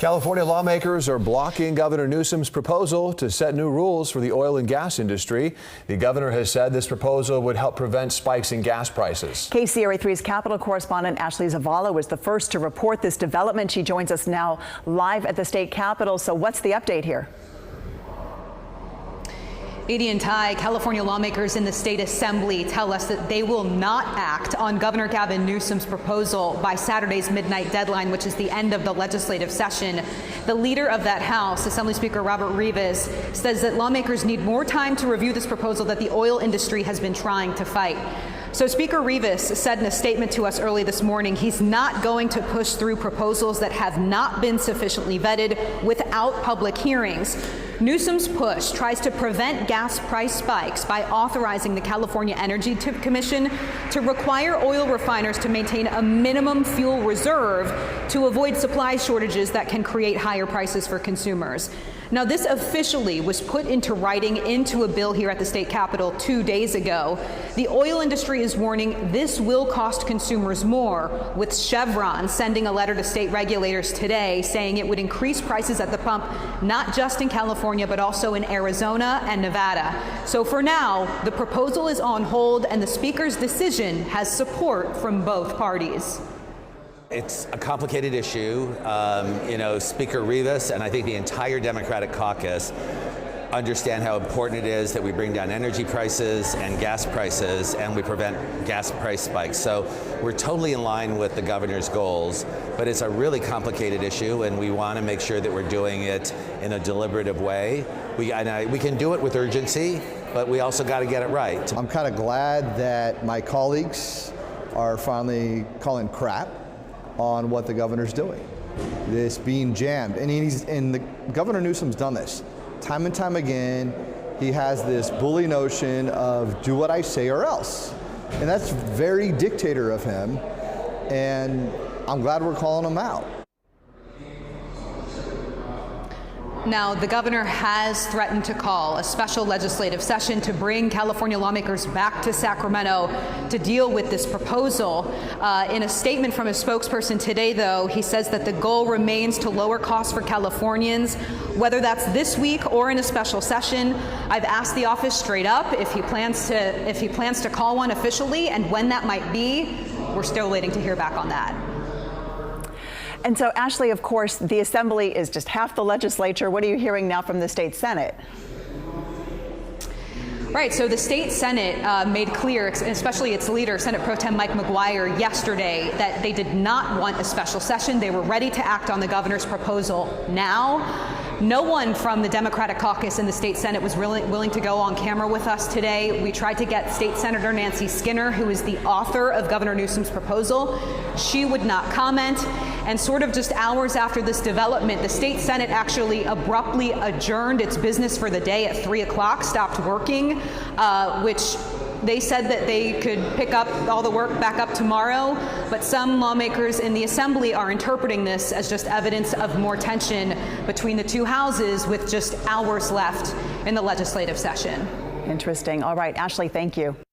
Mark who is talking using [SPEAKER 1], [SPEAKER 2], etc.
[SPEAKER 1] California lawmakers are blocking Governor Newsom's proposal to set new rules for the oil and gas industry. The governor has said this proposal would help prevent spikes in gas prices.
[SPEAKER 2] KCRA 3's Capitol correspondent Ashley Zavala was the first to report this development. She joins us now live at the state capitol. So what's the update here?
[SPEAKER 3] Edie and Ty, California lawmakers in the state assembly tell us that they will not act on Governor Gavin Newsom's proposal by Saturday's midnight deadline, which is the end of the legislative session. The leader of that House, Assembly Speaker Robert Rivas, says that lawmakers need more time to review this proposal that the oil industry has been trying to fight. So Speaker Rivas said in a statement to us early this morning he's not going to push through proposals that have not been sufficiently vetted without public hearings. Newsom's push tries to prevent gas price spikes by authorizing the California Energy Commission to require oil refiners to maintain a minimum fuel reserve to avoid supply shortages that can create higher prices for consumers. Now, this officially was put into writing into a bill here at the state capitol 2 days ago. The oil industry is warning this will cost consumers more, with Chevron sending a letter to state regulators today saying it would increase prices at the pump, not just in California, but also in Arizona and Nevada. So for now, the proposal is on hold, and the speaker's decision has support from both parties.
[SPEAKER 4] It's a complicated issue. Speaker Rivas and I think the entire Democratic caucus understand how important it is that we bring down energy prices and gas prices and we prevent gas price spikes. So we're totally in line with the governor's goals, but it's a really complicated issue and we want to make sure that we're doing it in a deliberative way. We can do it with urgency, but we also got to get it right.
[SPEAKER 5] I'm kind of glad that my colleagues are finally calling crap on what the governor's doing. This being jammed, and Governor Newsom's done this time and time again. He has this bully notion of do what I say or else, and that's very dictator of him, and I'm glad we're calling him out.
[SPEAKER 3] Now, the governor has threatened to call a special legislative session to bring California lawmakers back to Sacramento to deal with this proposal. In a statement from his spokesperson today, though, he says that the goal remains to lower costs for Californians, whether that's this week or in a special session. I've asked the office straight up if he plans to call one officially and when that might be. We're still waiting to hear back on that.
[SPEAKER 2] And so, Ashley, of course, the Assembly is just half the legislature. What are you hearing now from the state Senate?
[SPEAKER 3] Right, so the state Senate made clear, especially its leader, Senate Pro Tem Mike McGuire, yesterday that they did not want a special session. They were ready to act on the governor's proposal now. No one from the Democratic caucus in the state Senate was willing to go on camera with us today. We tried to get State Senator Nancy Skinner, who is the author of Governor Newsom's proposal. She would not comment. And sort of just hours after this development, the state Senate actually abruptly adjourned its business for the day at 3 o'clock, stopped working, which they said that they could pick up all the work back up tomorrow, but some lawmakers in the Assembly are interpreting this as just evidence of more tension between the two houses with just hours left in the legislative session.
[SPEAKER 2] Interesting. All right, Ashley, thank you.